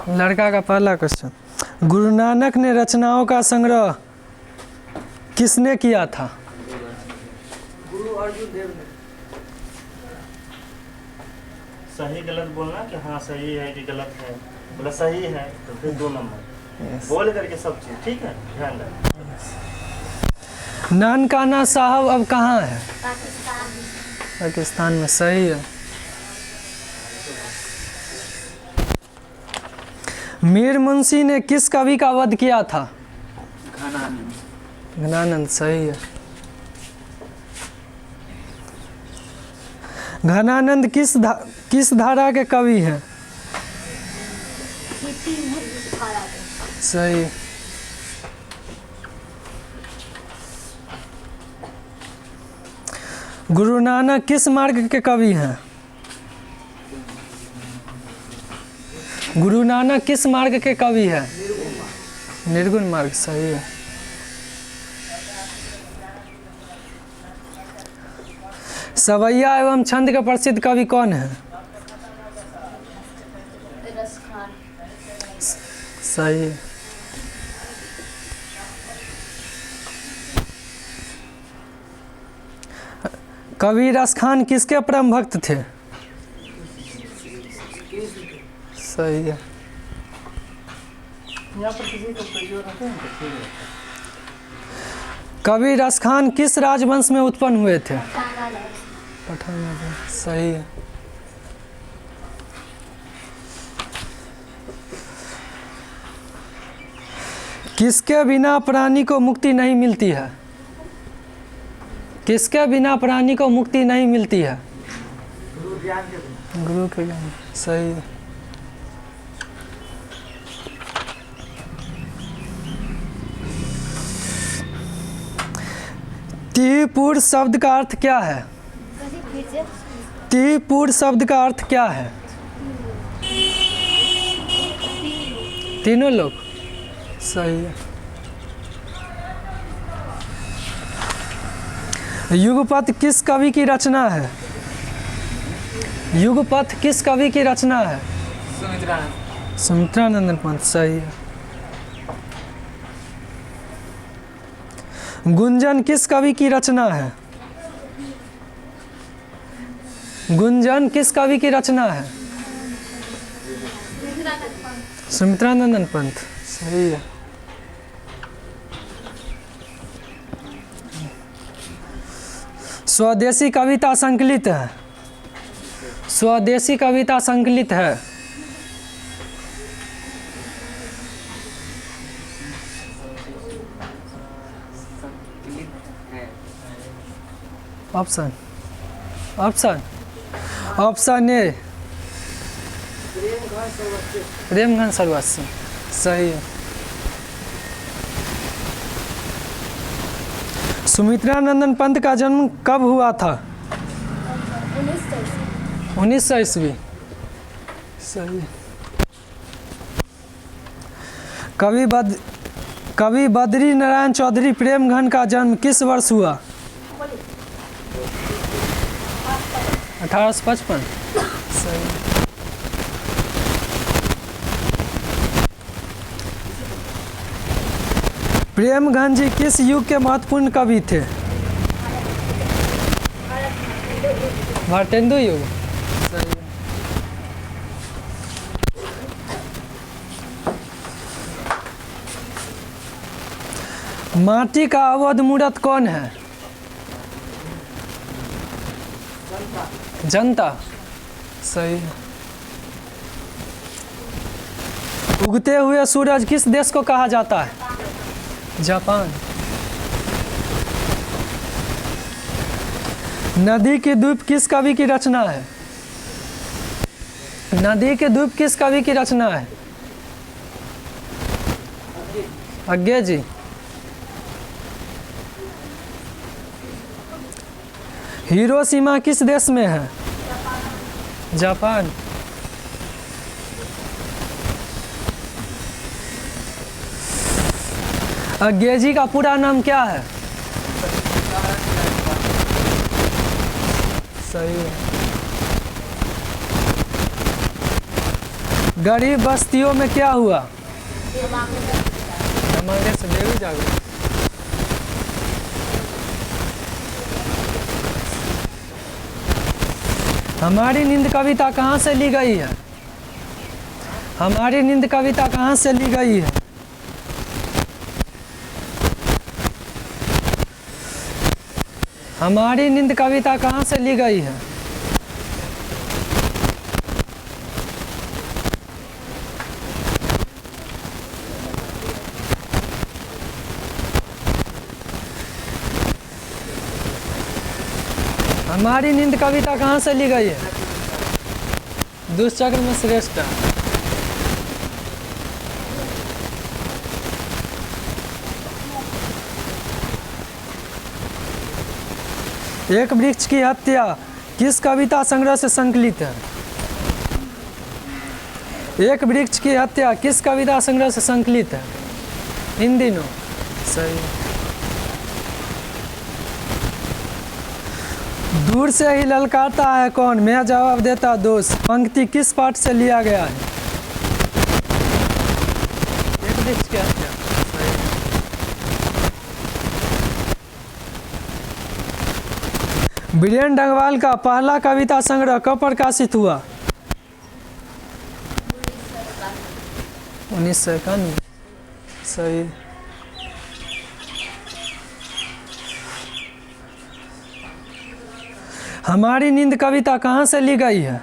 लड़का का पहला क्वेश्चन, गुरु नानक ने रचनाओं का संग्रह किसने किया था? गुरु अर्जुन देव ने। सही गलत बोलना कि हाँ सही है कि गलत है, बोला सही है तो फिर 2 नंबर बोल करके सब चीज ठीक है, ध्यान रख। नानकाना साहब अब कहाँ है? पाकिस्तान में। सही है। मीर मुंशी ने किस कवि का वध किया था? घनानंद। सही है। घनानंद किस धारा के कवि हैं? सही। गुरु नानक किस मार्ग के कवि हैं? गुरु नानक किस मार्ग के कवि हैं? निर्गुण मार्ग। सही है। सवैया एवं छंद के प्रसिद्ध कवि कौन है? सही है। कवि रसखान किसके परम भक्त थे? सही है। यहाँ पर किसी को प्रयोग रखते हैं तो ठीक है। कवि रसखान किस राजवंश में उत्पन्न हुए थे? पठान। सही है। किसके बिना प्राणी को मुक्ति नहीं मिलती है? किसके बिना प्राणी को मुक्ति नहीं मिलती है? गुरु ज्ञान के बिना। गुरु के ज्ञान। सही है। त्रिपुर शब्द का अर्थ क्या है? त्रिपुर शब्द का अर्थ क्या है? तीनों लोग। सही है। युगपथ किस कवि की रचना है? युगपथ किस कवि की रचना है? सुमित्रानंद पंत। सही है। गुंजन किस कवि की रचना है? गुंजन किस कवि की रचना है? सुमित्रानंद पंत। सही है। स्वदेशी कविता संकलित है। स्वदेशी कविता संकलित है। ऑप्शन ऑप्शन ए प्रेमघन सर्वस्व। सही है। सुमित्रानंदन पंत का जन्म कब हुआ था? 1900 ईस्वी। सही है। कवि बद्री नारायण चौधरी प्रेमघन का जन्म किस वर्ष हुआ? 1855। सही। प्रेमघन जी किस युग के महत्वपूर्ण कवि थे? भारतेंदु युग। सही है। माटी का अवध मूर्त कौन है? जनता। सही है। उगते हुए सूरज किस देश को कहा जाता है? जापान। नदी के द्वीप किस कवि की रचना है? नदी के द्वीप किस कवि की रचना है? अज्ञे जी। हिरोशिमा किस देश में है? जापान। अज्ञे जी का पूरा नाम क्या है? सही है। गरीब बस्तियों में क्या हुआ? धमाके से देवी जागो। हमारी नींद कविता कहाँ से ली गई है? हमारी नींद कविता कहाँ से ली गई है? हमारी नींद कविता कहाँ से ली गई है? हमारी नींद कविता कहाँ से ली गई है? दुष्चक्र में श्रेष्ठ। एक वृक्ष की हत्या किस कविता संग्रह से संकलित है? एक वृक्ष की हत्या किस कविता संग्रह से संकलित है? इन दिनों। सही। दूर से ही ललकारता है कौन? मैं जवाब देता दोस्त। पंक्ति किस पाठ से लिया गया है? एक वृक्ष की हत्या। बीरेन डंगवाल का पहला कविता संग्रह कब प्रकाशित हुआ? 1951। सही। हमारी नींद कविता कहाँ से ली गई है?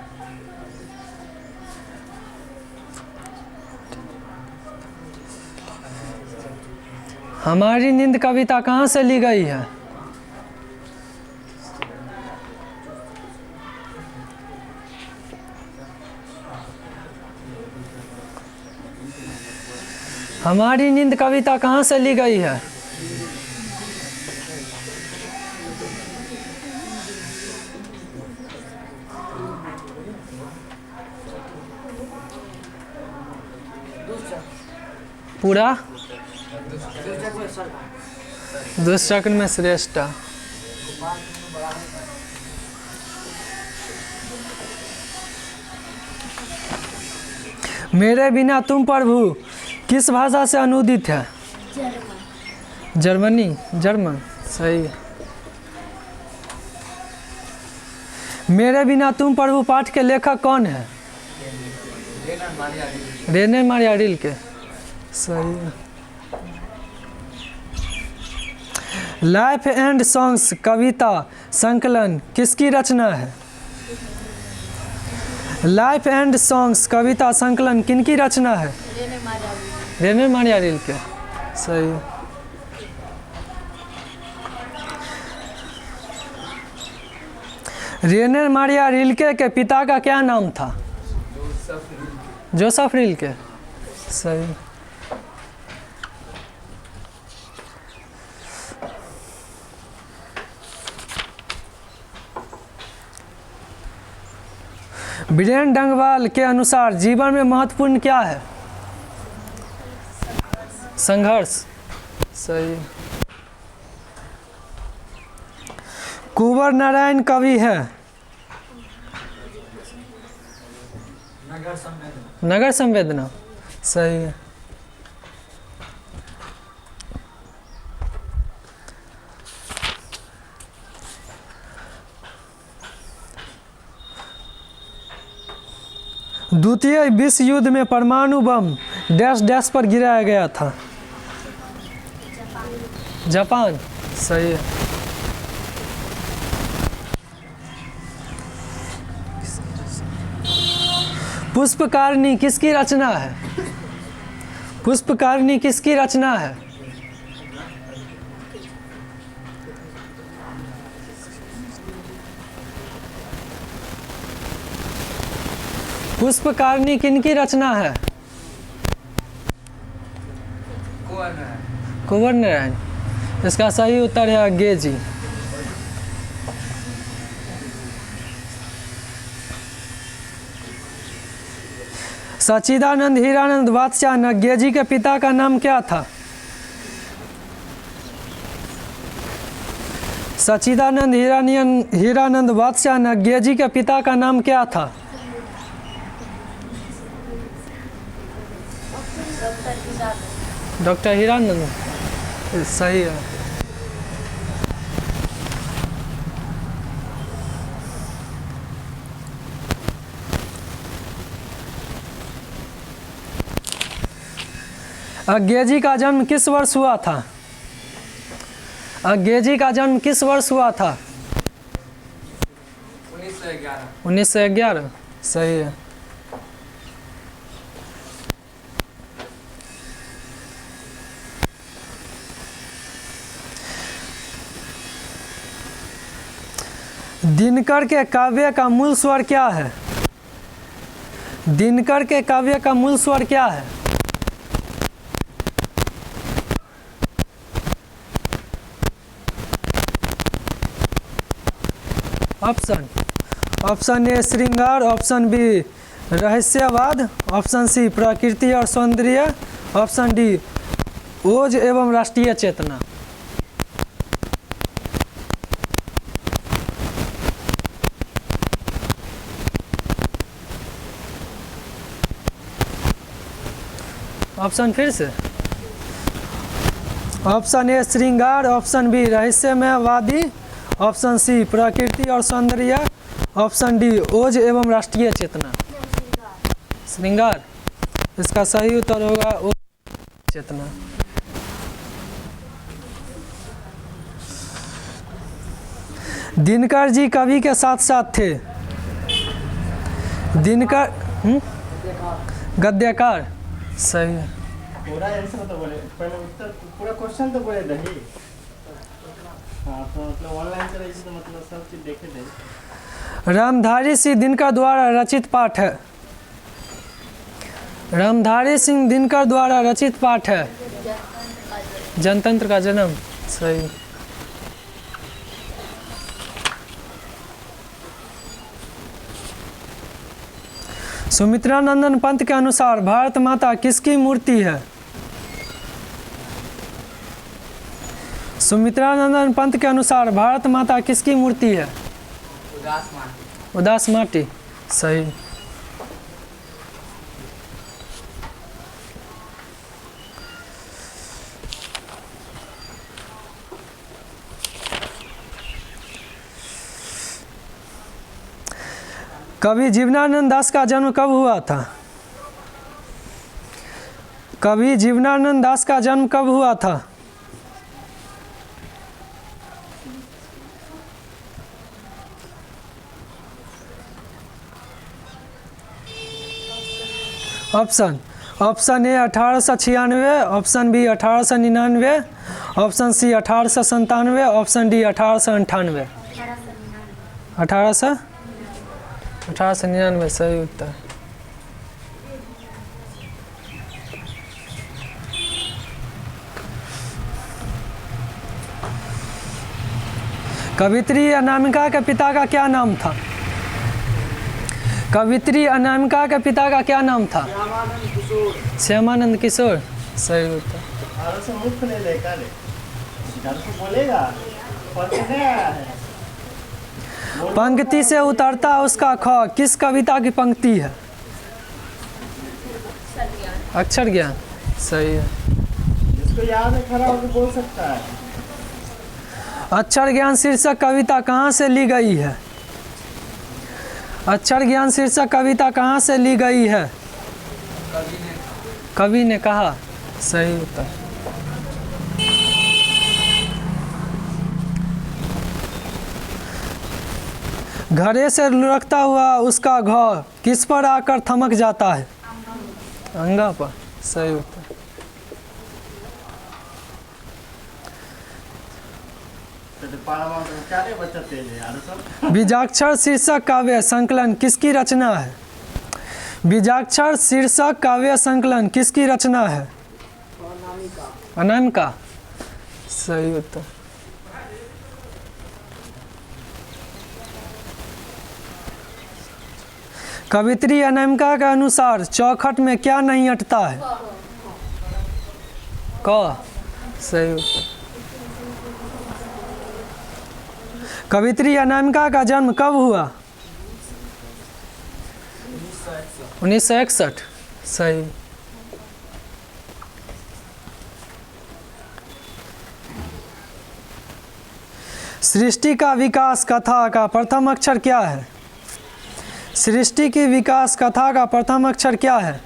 हमारी नींद कविता कहाँ से ली गई है? हमारी नींद कविता कहाँ से ली गई है? पूरा दुष्चक्र में श्रेष्ठ। मेरे बिना तुम प्रभु किस भाषा से अनुदित है? जर्मनी। जर्मन। सही। मेरे बिना तुम प्रभु पाठ के लेखक कौन है? Rainer Maria Rilke. सही। लाइफ एंड सॉन्ग्स कविता संकलन किसकी रचना है? लाइफ एंड सॉन्ग्स कविता संकलन किनकी रचना है? Rainer Maria Rilke. सही। रेने मारिया रिल्के के पिता का क्या नाम था? Joseph Rilke. सही। बीरेन डंगवाल के अनुसार जीवन में महत्वपूर्ण क्या है? संघर्ष। सही। कुंवर नारायण कवि है? नगर संवेदना। सही है। द्वितीय विश्व युद्ध में परमाणु बम डैश डैश पर गिराया गया था? जापान। सही है। पुष्पकारिणी किसकी रचना है? पुष्पकारिणी किसकी रचना है? पुष्पकारिणी किनकी रचना है? कुंवर नारायण। इसका सही उत्तर है अंग्रेजी। सच्चिदानंद हीरानंद बादशाह नगेजी के पिता का नाम क्या था? सच्चिदानंद हीरानंद बादशाह नगेजी के पिता का नाम क्या था? डॉक्टर हीरानंद, सही है। अंग्रेजी का जन्म किस वर्ष हुआ था? अंग्रेजी का जन्म किस वर्ष हुआ था? 1911, सही है। दिनकर के काव्य का मूल स्वर क्या है? दिनकर के काव्य का मूल स्वर क्या है? ऑप्शन ए श्रृंगार, ऑप्शन बी रहस्यवाद, ऑप्शन सी प्रकृति और सौंदर्य, ऑप्शन डी ओज एवं राष्ट्रीय चेतना। ऑप्शन फिर से, ऑप्शन ए श्रृंगार, ऑप्शन बी रहस्यमयवादी, ऑप्शन सी प्रकृति और सौंदर्य, ऑप्शन डी ओज एवं राष्ट्रीय चेतना। श्रृंगार, इसका सही उत्तर होगा ओज चेतना। दिनकर जी कवि के साथ साथ थे। दिनकर गद्यकार, सही है। पूरा आंसर तो बोले, पहले उत्तर पूरा क्वेश्चन तो बोले दही। हाँ, तो मतलब ऑनलाइन से रही तो मतलब सब चीज देखे थे। रामधारी सिंह दिनकर द्वारा रचित पाठ है। रामधारी सिंह दिनकर द्वारा रचित पाठ है जनतंत्र का जन्म, सही। सुमित्रानंदन पंत के अनुसार भारत माता किसकी मूर्ति है? सुमित्रानंदन पंत के अनुसार भारत माता किसकी मूर्ति है? उदास माटी, सही। कवि जीवनानंद दास का जन्म कब हुआ था? कवि जीवनानंद दास का जन्म कब हुआ था? Option A 1896, option B 1899, option C 1897, option D 1898। 1899 सही उत्तर। कवित्री अनामिका के पिता का क्या नाम था? कवित्री अनामिका के पिता का क्या नाम था? श्यामानंद किशोर, सही उत्तर। आरो से मुख ले ले का ले, इधर से बोलेगा फर्क नहीं आया है। पंक्ति से उतरता उसका ख किस कविता की पंक्ति है? अक्षर ज्ञान, सही है। इसको याद है, खड़ा होकर बोल सकता है। अक्षर ज्ञान शीर्षक कविता कहाँ से ली गई है? अक्षर ज्ञान शीर्षक कविता कहाँ से ली गई है? कवि ने कहा, सही उत्तर। घड़े से लुढ़कता हुआ उसका घाव किस पर आकर थमक जाता है? अंगा पर, सही उत्तर। बीजाक्षर शीर्षक काव्य संकलन किसकी रचना है? बीजाक्षर शीर्षक काव्य संकलन किसकी रचना है? अनामिका, सही उत्तर। कवित्री अनामिका के अनुसार चौखट में क्या नहीं अटता है? क, सही उत्तर। कवित्री अनामिका का जन्म कब हुआ? 1961, सही। सृष्टि का विकास कथा का प्रथम अक्षर क्या है? सृष्टि की विकास कथा का प्रथम अक्षर क्या है?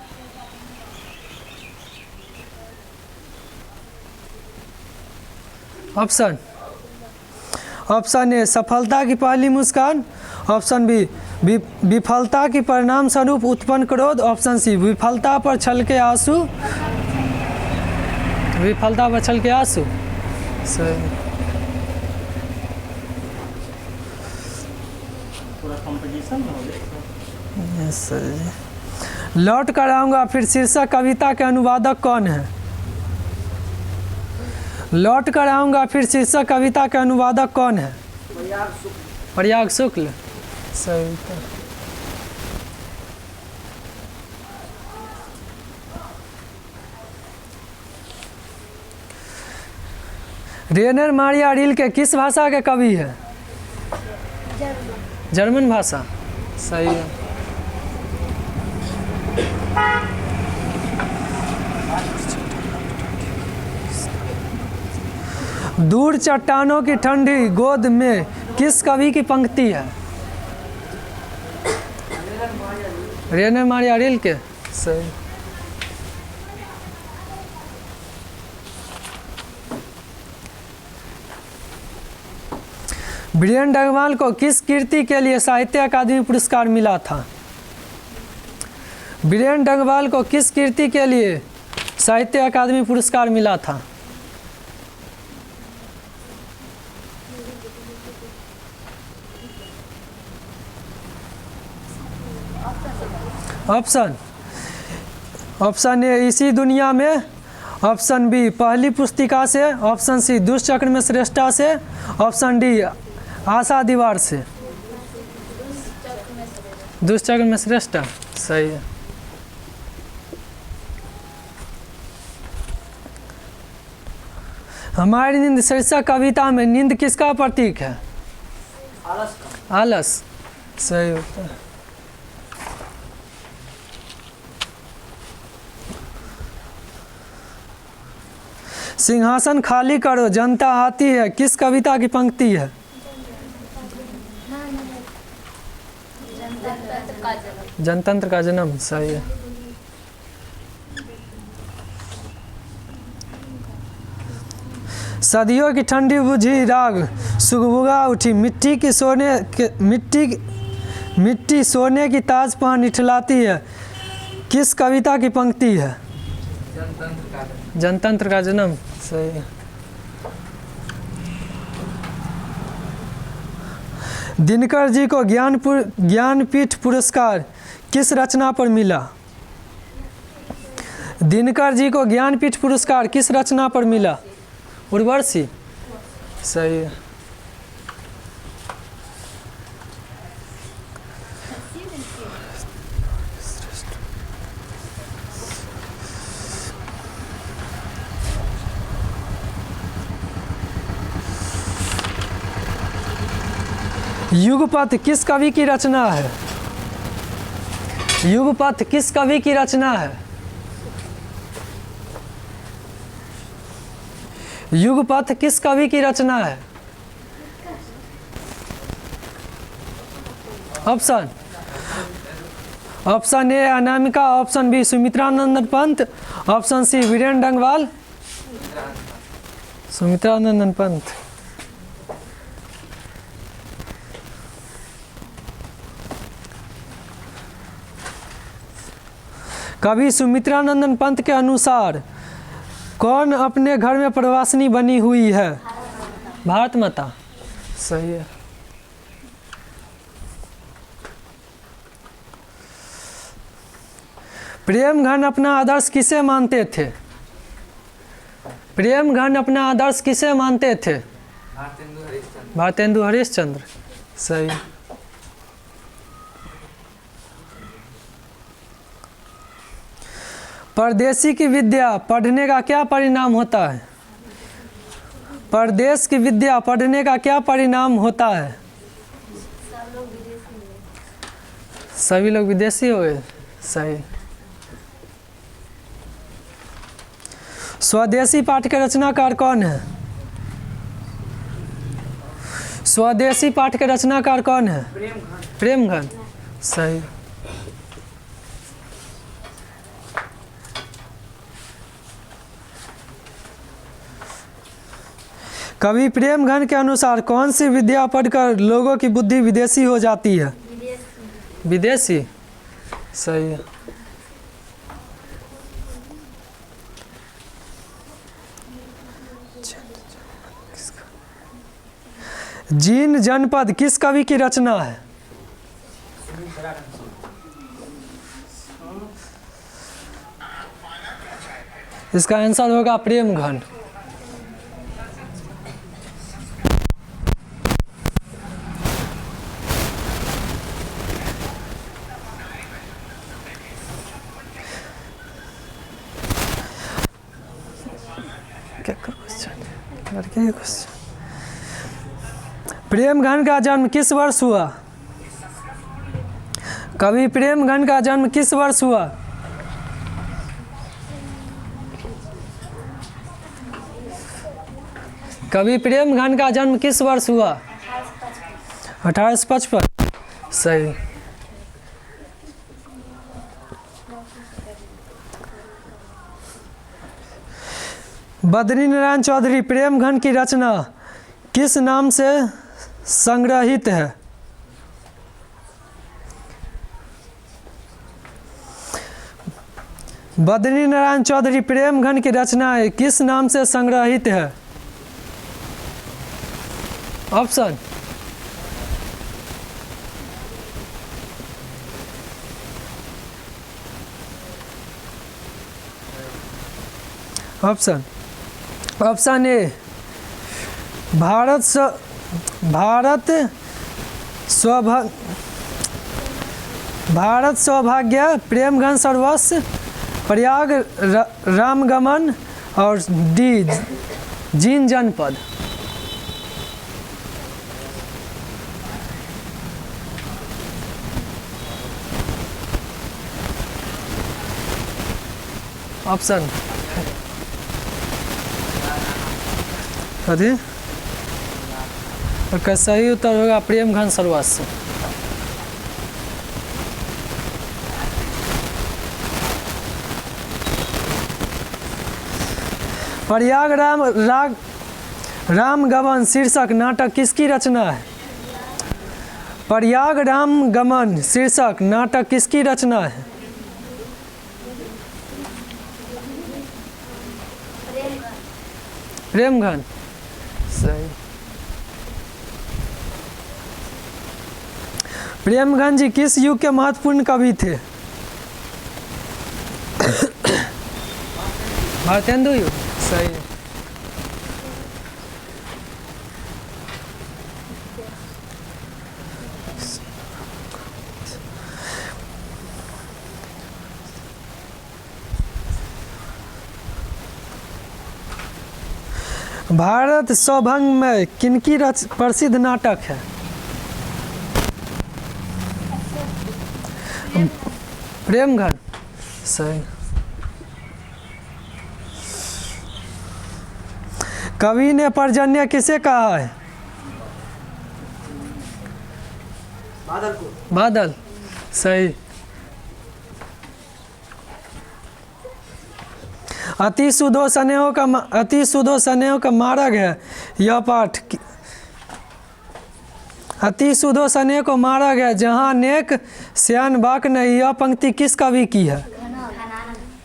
ऑप्शन ए सफलता की पहली मुस्कान, ऑप्शन बी विफलता की परिणाम स्वरूप उत्पन्न क्रोध, ऑप्शन सी विफलता पर छलके आंसू, विफलता पर छलके आंसू। सही। पूरा कंपटीशन में हो गया। यस सर जी। लौट कर आऊँगा फिर शीर्षक कविता के अनुवादक कौन है? लौट कर आऊँगा फिर शीर्षक कविता के अनुवादक कौन है? प्रयाग शुक्ल। सही। रेनर मारिया रिल्के किस भाषा के कवि है? जर्मन भाषा। सही है। दूर चट्टानों की ठंडी गोद में किस कवि की पंक्ति है? रेनर मारिया रिल्के। सही। वीरेन डगवाल को किस कृति के लिए साहित्य अकादमी पुरस्कार मिला था? वीरेन डगवाल को किस कृति के लिए साहित्य अकादमी पुरस्कार मिला था? ऑप्शन ए इसी दुनिया में, ऑप्शन बी पहली पुस्तिका से, ऑप्शन सी दुष्चक्र में श्रेष्ठा से, ऑप्शन डी आशा दीवार से। दुष्चक्र में श्रेष्ठा। सही है। हमारी नींद शीर्षक कविता में नींद किसका प्रतीक है? आलस का। आलस। सही होता है। सिंहासन खाली करो जनता आती है किस कविता की पंक्ति है? जनतंत्र का जन्म। सही है। सदियों की ठंडी बुझी राग सुगबुगा उठी मिट्टी सोने की ताज पहन इठलाती है किस कविता की पंक्ति है? जनतंत्र का जन्म। सही है। दिनकर जी को ज्ञानपीठ पुरस्कार किस रचना पर मिला? दिनकर जी को ज्ञानपीठ पुरस्कार किस रचना पर मिला? उर्वशी। सही है। युगपथ किस कवि की रचना है? युगपथ किस कवि की रचना है? युगपथ किस कवि की रचना है? Option A Anamika, option B Sumitranandan Pant, option C Viren Dangwal. Sumitranandan Pant. कवि सुमित्रानंदन पंत के अनुसार कौन अपने घर में प्रवासिनी बनी हुई है? भारत माता। सही है। प्रेमघन अपना आदर्श किसे मानते थे? प्रेमघन अपना आदर्श किसे मानते थे? भारतेंदु हरिश्चंद्र। सही। परदेसी की विद्या पढ़ने का क्या परिणाम होता है? परदेश की विद्या पढ़ने का क्या परिणाम होता है? सभी लोग विदेशी हो गए। सही। स्वदेशी पाठ के रचनाकार कौन है? स्वदेशी पाठ के रचनाकार कौन है? प्रेमघन। प्रेमघन। सही। कवि प्रेमघन के अनुसार कौन सी विद्या पढ़कर लोगों की बुद्धि विदेशी हो जाती है? विदेशी। सही है। जीन जनपद किस कवि की रचना है? इसका आंसर होगा प्रेमघन। क्या क्वेश्चन? प्रेमघन का जन्म किस वर्ष हुआ? कवि प्रेमघन का जन्म किस वर्ष हुआ? कवि प्रेमघन का जन्म किस वर्ष हुआ? 1855। सही। बद्रीनारायण चौधरी प्रेमघन की रचना किस नाम से संग्रहित है? बद्रीनारायण चौधरी प्रेमघन की रचनाएं किस नाम से संग्रहित है? ऑप्शन। ऑप्शन ए भारत सौभाग्य, प्रेमघन सर्वस्व, प्रयाग रामगमन और डी जीन जनपद। ऑप्शन कथी? और सही उत्तर होगा प्रेमघन सर्वस्व। प्रयाग रामगमन शीर्षक नाटक किसकी रचना है? प्रयाग रामगमन शीर्षक नाटक किसकी रचना है? प्रेमघन। सही। प्रेमघन जी किस युग के महत्वपूर्ण कवि थे? भारतेंदु युग। सही। भारत सौभंग में किनकी प्रसिद्ध नाटक है? प्रेमघन। सही। कवि ने पर्जन्य किसे कहा है? बादल को। बादल। सही। अति सुधो स्नेह का मार्ग है यह पाठ। अति सुधो स्नेह को मार्ग है जहाँ नेक श्यान बाक नहीं। यह पंक्ति किस कवि की है?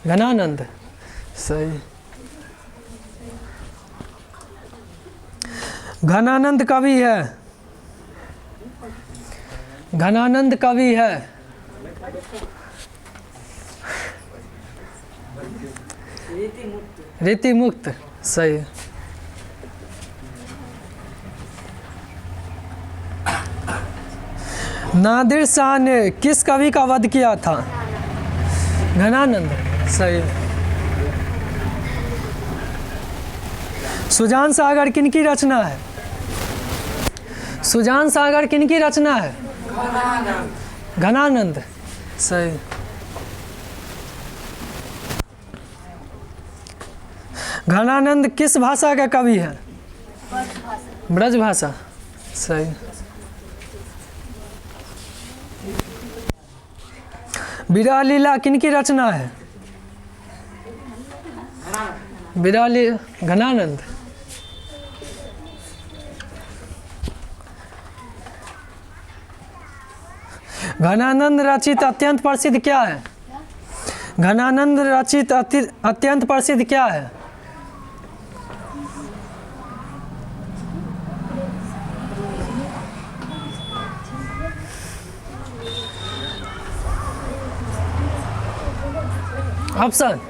घनानंद। सही। घनानंद कवि है। घनानंद कवि है। रीति मुक्त। सही। नादिर शाह ने किस कवि का वध किया था? घनानंद। सही। सुजान सागर किनकी रचना है? सुजान सागर किनकी रचना है? घनानंद। सही। घनानंद किस भाषा का कवि है? ब्रज भाषा। सही। विरह लीला किनकी रचना है? विरह लीला घनानंद। घनानंद रचित अत्यंत प्रसिद्ध क्या है? घनानंद रचित अत्यंत प्रसिद्ध क्या है? ऑप्शन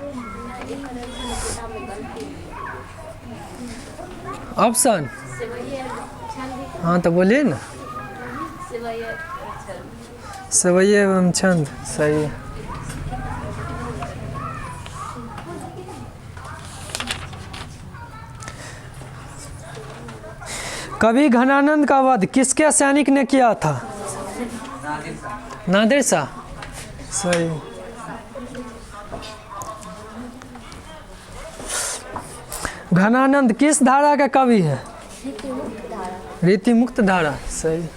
ऑप्शन हाँ तो बोलिए ना। सवैया एवं छंद, सही। कवि घनानंद का वध किसके सैनिक ने किया था? नादिर शाह, सही। घनानंद किस धारा का कवि है? रीति मुक्त धारा, सही।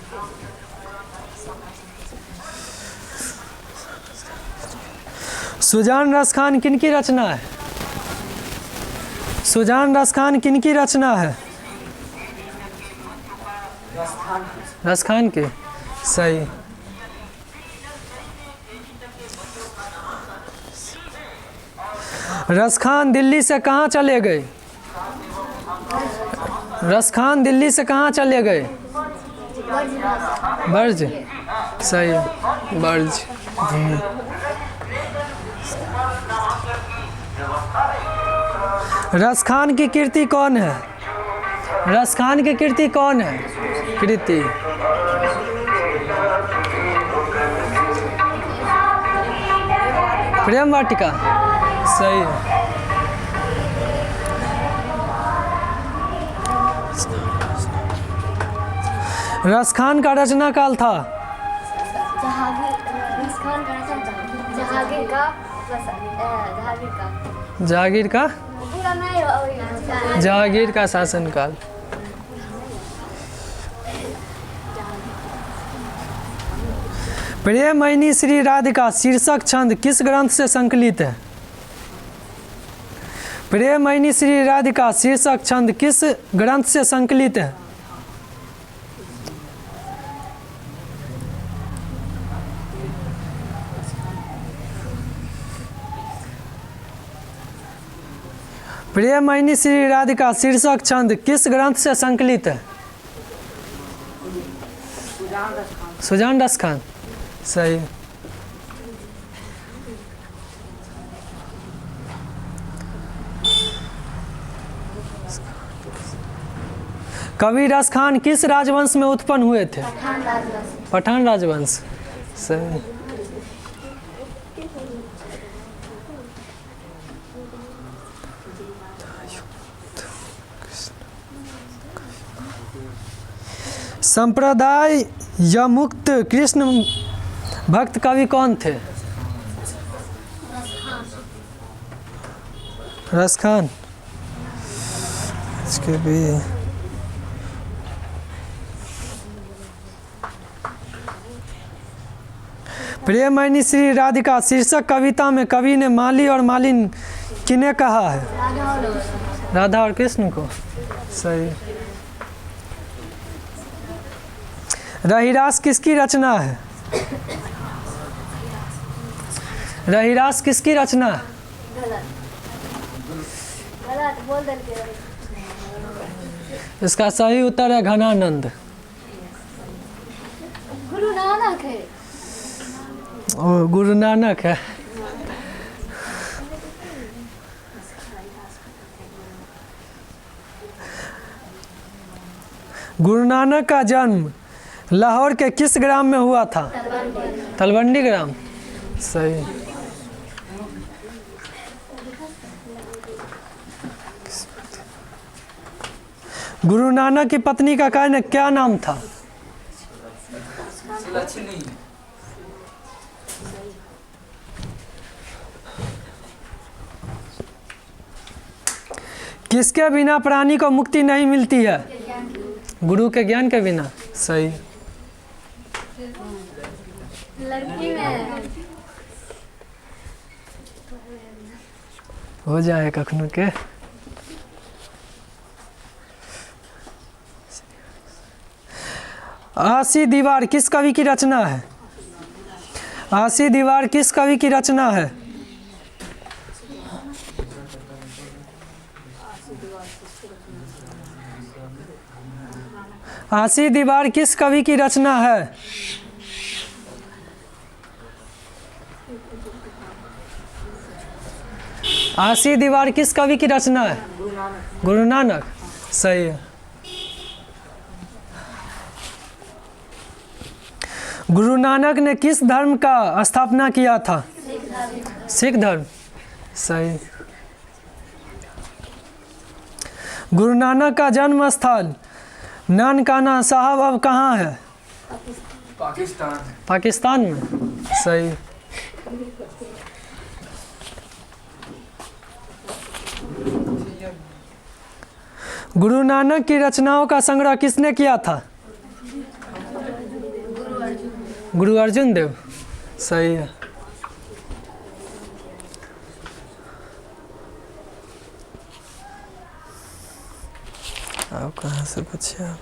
सुजान रसखान किनकी रचना है? सुजान रसखान किनकी रचना है? रसखान की, सही। रसखान दिल्ली से कहाँ चले गए? रसखान दिल्ली से कहाँ चले गए? बर्ज, सही, बर्ज। रसखान की कीर्ति कौन है? रसखान की कीर्ति कौन है? कृति। प्रेम वाटिका, सही। रसखान का रचना काल था? जहांगीर का जहांगीर का शासनकाल। प्रेमयनी श्री राधिका शीर्षक छंद किस ग्रंथ से संकलित है? प्रेमयनी श्री राधिका शीर्षक छंद किस ग्रंथ से संकलित है? प्रेमयनी श्री राधिका शीर्षक छंद किस ग्रंथ से संकलित है? सुजान रसखान, सही। कवि रसखान किस राजवंश में उत्पन्न हुए थे? पठान राजवंश, सही। संप्रदाय या मुक्त कृष्ण भक्त कवि कौन थे? रसखान, इसके भी प्रेमयनी श्री राधिका शीर्षक कविता में कवि ने माली और मालिन किन्हें कहा है? राधा और कृष्ण को, सही। रहीरास किसकी रचना है? रहीरास किसकी रचना है? इसका सही उत्तर है घनानंद। गुरु नानक है। ओ, गुरु नानक है। गुरु नानक का जन्म लाहौर के किस ग्राम में हुआ था? तलवंडी ग्राम, सही। गुरु नानक की पत्नी का क्या नाम था? किसके बिना प्राणी को मुक्ति नहीं मिलती है? गुरु के ज्ञान के बिना। सही। लड़की में हो जाए कखनो के। आसी दीवार किस कवि की रचना है? आसी दीवार किस कवि की रचना है? आसी दीवार किस कवि की रचना है? आसी दीवार किस कवि की रचना है? गुरु नानक। सही है। गुरु नानक ने किस धर्म का स्थापना किया था? सिख धर्म। सही। गुरु नानक का जन्म स्थल नानकाना साहब अब कहाँ है? पाकिस्तान। पाकिस्तान में। सही। गुरु नानक की रचनाओं का संग्रह किसने किया था? गुरु अर्जुन देव। सही है। आप कहाँ से पूछे? आप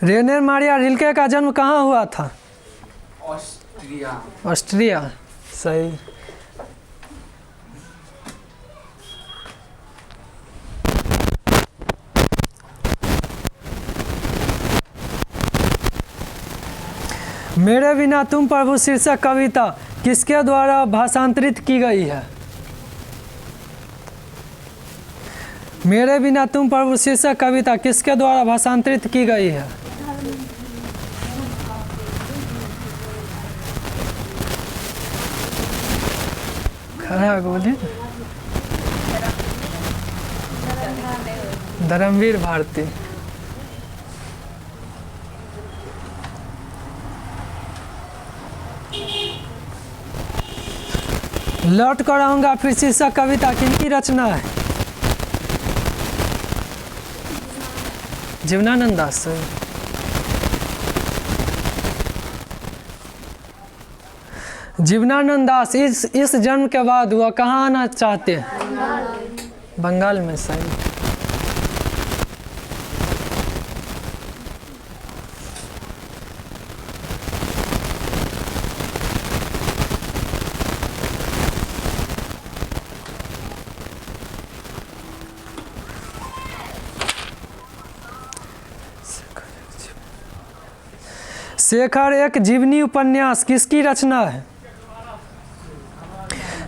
रेनियर मारिया रिल्के का जन्म कहाँ हुआ था? ऑस्ट्रिया। ऑस्ट्रिया। सही। मेरे बिना तुम प्रभु शीर्षक कविता किसके द्वारा भाषांतरित की गई है? मेरे बिना तुम प्रभु शीर्षक कविता किसके द्वारा भाषांतरित की गई है? खड़ा बोलिए। धर्मवीर भारती। लौट कर आऊंगा फिर शीर्षक कविता किनकी रचना है? जीवनानंद दास। जीवनानंद दास इस जन्म के बाद वह कहाँ आना चाहते हैं? बंगाल में। सही। शेखर एक जीवनी उपन्यास किसकी रचना है?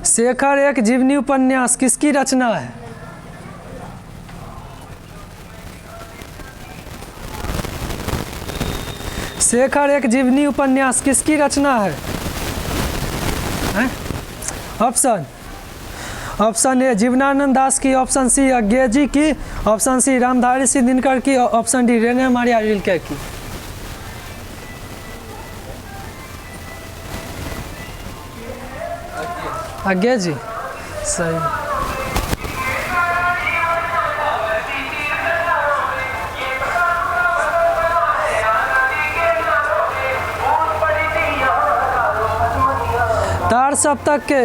शेखर एक जीवनी उपन्यास किसकी रचना है? शेखर एक जीवनी उपन्यास किसकी रचना है? ऑप्शन। ऑप्शन ए जीवनानंद दास की, ऑप्शन सी अज्ञे की, ऑप्शन सी रामधारी सिंह दिनकर की, option D Rainier Maria Rilke की। अज्ञे जी। सही। तार सप्तक के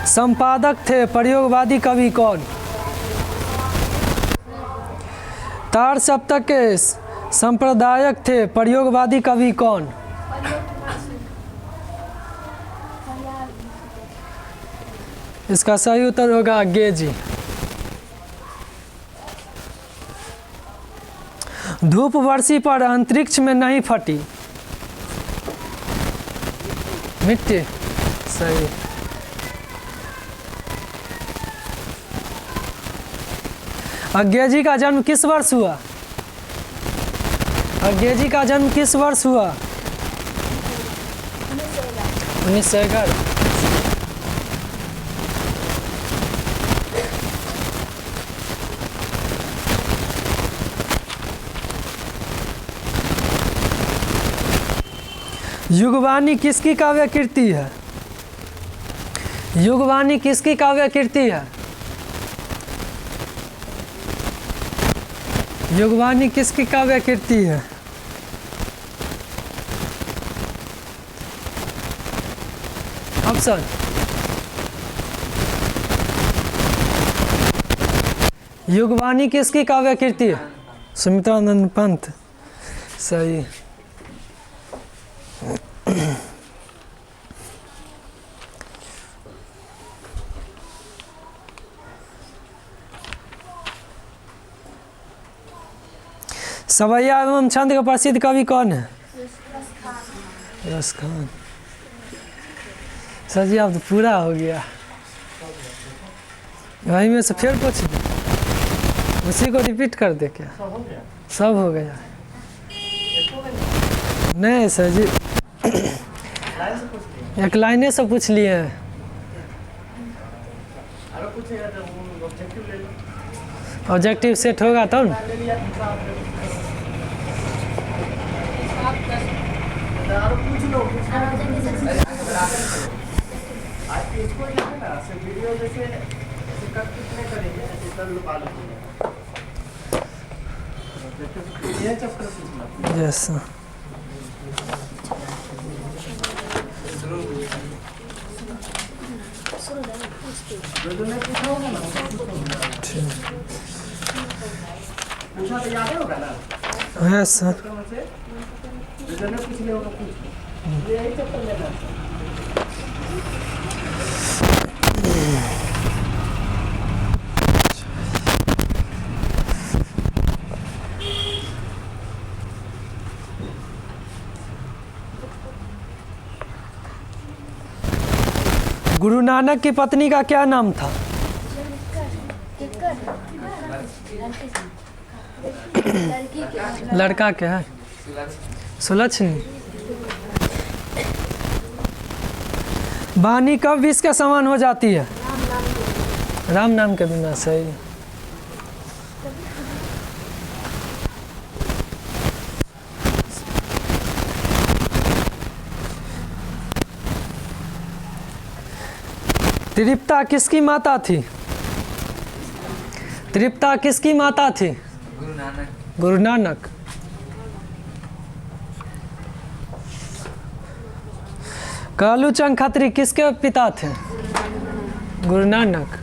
संपादक थे प्रयोगवादी कवि कौन? तार सप्तक के संप्रदायक थे प्रयोगवादी कवि कौन? इसका सही उत्तर होगा अज्ञे जी। धूप वर्षी पर अंतरिक्ष में नहीं फटी। मिट्टी। सही। अज्ञे जी का जन्म किस वर्ष हुआ? अज्ञे जी का जन्म किस वर्ष हुआ? 1911। युगवाणी किसकी काव्य कृति है? युगवाणी किसकी काव्य कृति है? युगवाणी किसकी काव्य कृति है? ऑप्शन युगवाणी किसकी काव्य कृति है? सुमित्रानंद पंत। सही। सवैया एवं छंद का प्रसिद्ध कवि कौन है? रस खान। सर जी अब तो पूरा हो गया। वही में से फिर पूछ दे, उसी को रिपीट कर दे क्या? सब हो गया? सब हो गया। एक हो गया? नहीं सर जी, लाइन से पूछ लिया। एक लाइने से पूछ लिए हैं। अगर पूछेगा तो वो ऑब्जेक्टिव ले लो। ऑब्जेक्टिव सेट होगा तब ना। ले लिया दूसरा आपने। तो पूछ लो, आज इसको ही है ना, सिर्फ वीडियो जैसे कट कितने करेंगे, ऐसे कर लो बालक। ये चैप्टर पूछना। Yes sir. जो मैं पूछा होगा ना, पूछा तो याद होगा ना? Yes sir. जो मैं पूछ लिया होगा पूछ। यही चैप्टर लेना है। गुरु नानक की पत्नी का क्या नाम था? लड़का क्या है? सुलक्षणी। वाणी कब विष के समान हो जाती है? राम नाम के बिना। सही। तृप्ता किसकी माता थी? तृप्ता किसकी माता थी? गुरु नानक। गुरु नानक। कालूचंद खत्री किसके पिता थे? गुरु नानक।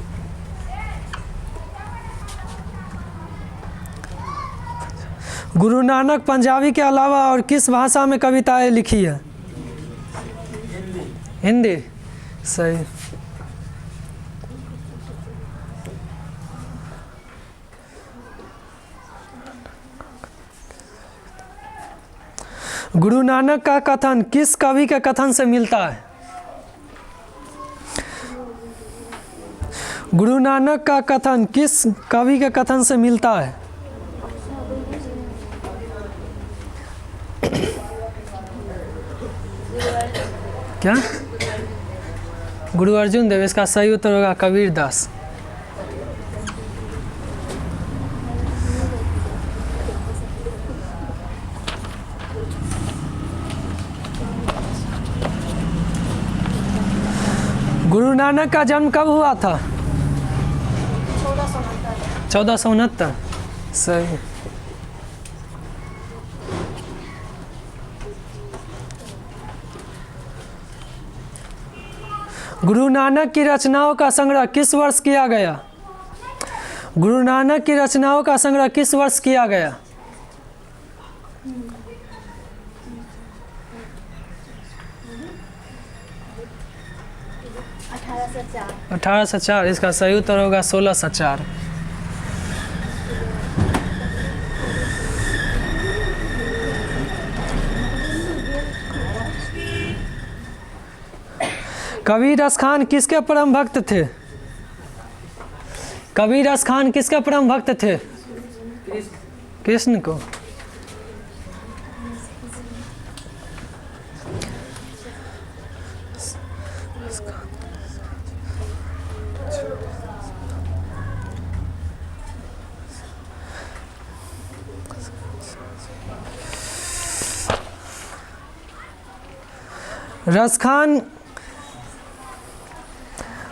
गुरु नानक पंजाबी के अलावा और किस भाषा में कविताएं लिखी है? हिंदी। सही। गुरु नानक का कथन किस कवि के कथन से मिलता है? गुरु नानक का कथन किस कवि के कथन से मिलता है? क्या? गुरु अर्जुन देव। इसका सही उत्तर होगा कबीर दास। गुरु नानक का जन्म कब हुआ था? 1469। सही। गुरु नानक की रचनाओं का संग्रह किस वर्ष किया गया? गुरु नानक की रचनाओं का संग्रह किस वर्ष किया गया? 1804। इसका सही उत्तर होगा 1604। कबीर खान किसके परम भक्त थे? कबीर खान किसके परम भक्त थे? कृष्ण को।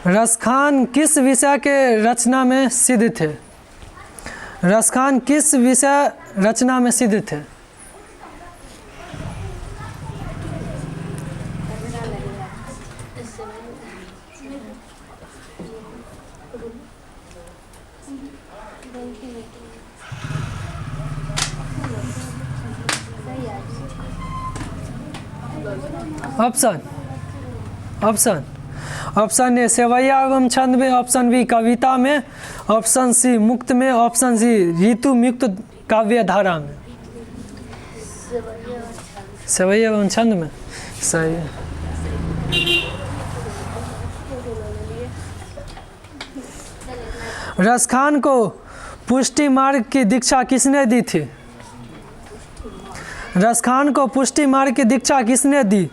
रसखान किस विषय के रचना में सिद्ध थे? रसखान किस विषय रचना में सिद्ध थे? ऑप्शन ऑप्शन ऑप्शन ए सेवैया एवं छंद में, ऑप्शन बी कविता में, ऑप्शन सी मुक्त में, ऑप्शन सी ऋतु मुक्त काव्य धारा में। सेवैया एवं छंद में सही है। रसखान को पुष्टि मार्ग की दीक्षा किसने दी थी? रसखान को पुष्टि मार्ग की दीक्षा किसने दी?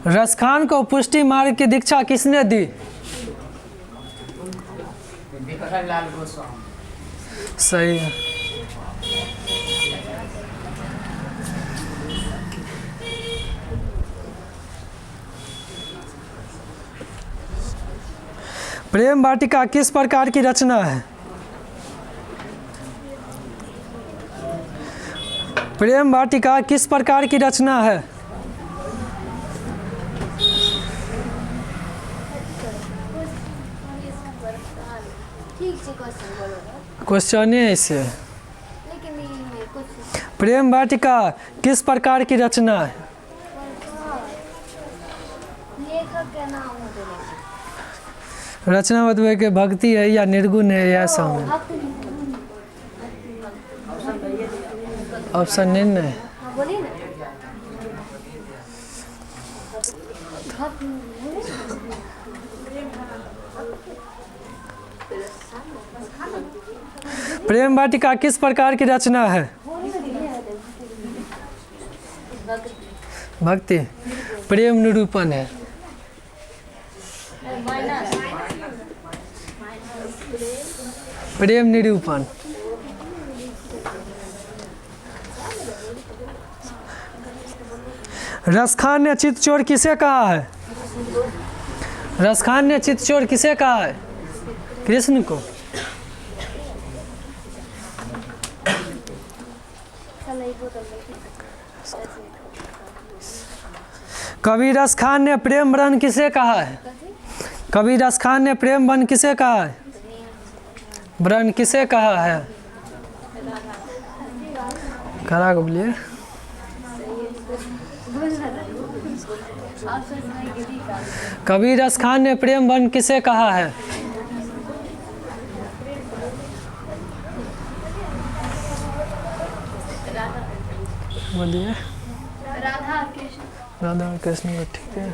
रसखान को पुष्टि मार्ग की दीक्षा किसने दी? लाल गोस्वामी। सही है। प्रेम वाटिका किस प्रकार की रचना है? प्रेम वाटिका किस प्रकार की रचना है? क्वेश्चन है इसे। प्रेम वाटिका किस प्रकार की रचना है? रचना बतवे के भक्ति है या निर्गुण है या सम है? ऑप्शन नहीं है। प्रेम वाटिका किस प्रकार की रचना है? भक्ति। प्रेम निरूपण है। प्रेम निरूपण। रसखान ने चित्तचोर किसे कहा है? रसखान ने चित्तचोर किसे कहा है? कृष्ण को। कवि रसखान ने प्रेम वन किसे कहा है? कवि रसखान ने प्रेम वन किसे कहा है? व्रण किसे कहा है? खड़ा को बोलिए। कबीर रसखान ने प्रेम वन किसे कहा है? बोलिए। राधा और कृष्ण को। ठीक है।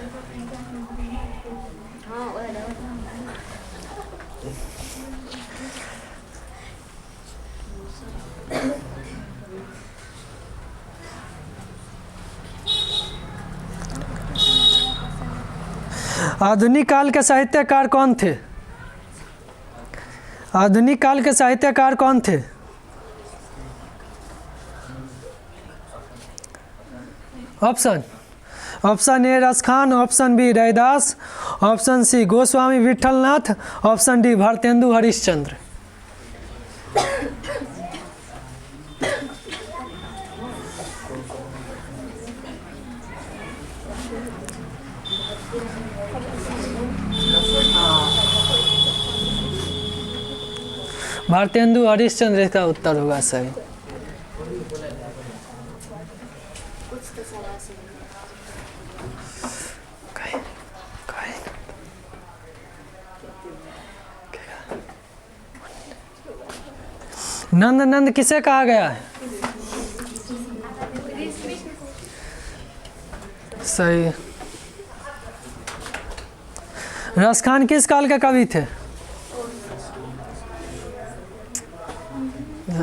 आधुनिक काल के साहित्यकार कौन थे? आधुनिक काल के साहित्यकार कौन थे? Option option A Raskhan, option B Raidas, option C Goswami Vitthalnath, option D Bharatendu Harishchandra. Bharatendu Harishchandra इसका उत्तर होगा सही। नंद नंद किसे कहा गया है? सही। रसखान किस काल के कवि थे?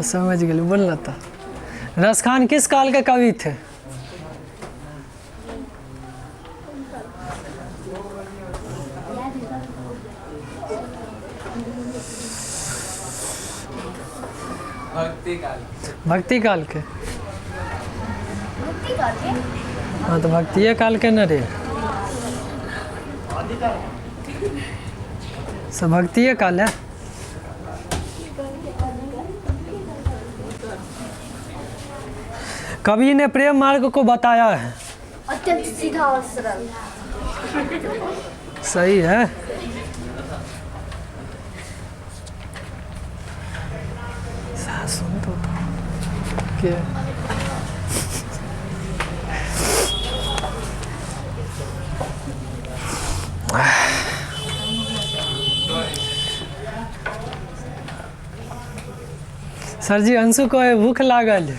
समझ गए, बोलना था। रसखान किस काल के कवि थे? भक्ति काल। भक्ति काल के। हाँ तो भक्तिये काल के न रे। सब भक्ति काल है। कवि ने प्रेम मार्ग को बताया है। अत्यंत सीधा और सरल। सही है। सुन तो क्या सर जी अंशु को भूख लागल है।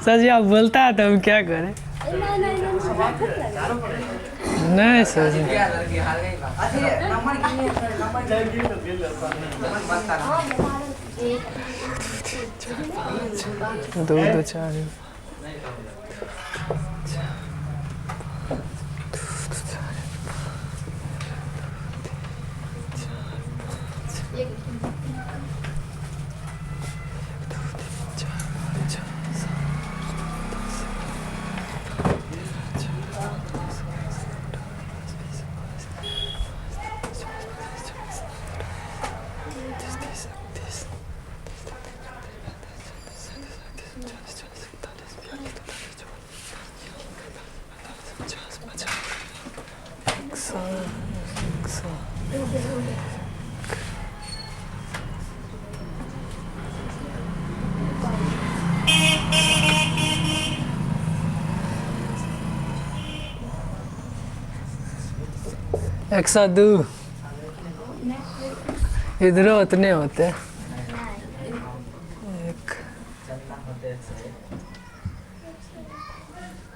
सर जी आप बोलता है तो हम क्या करें। नहीं सर जी दो दो चार एक सौ दो इधर उतने होते हैं। एक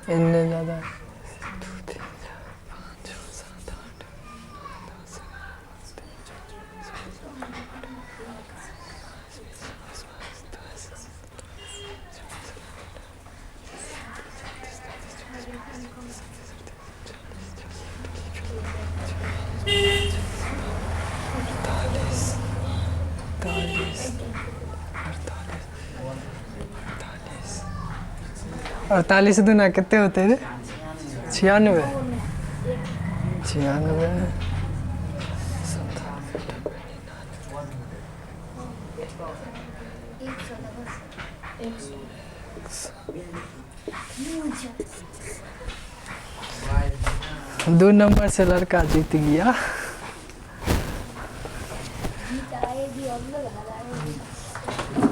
इतने ज़्यादा अड़तालीस दुना कितने होते हैं? 96 96 2 नंबर से लड़का जीत गया। जीत आएगी और लोग हराएंगे।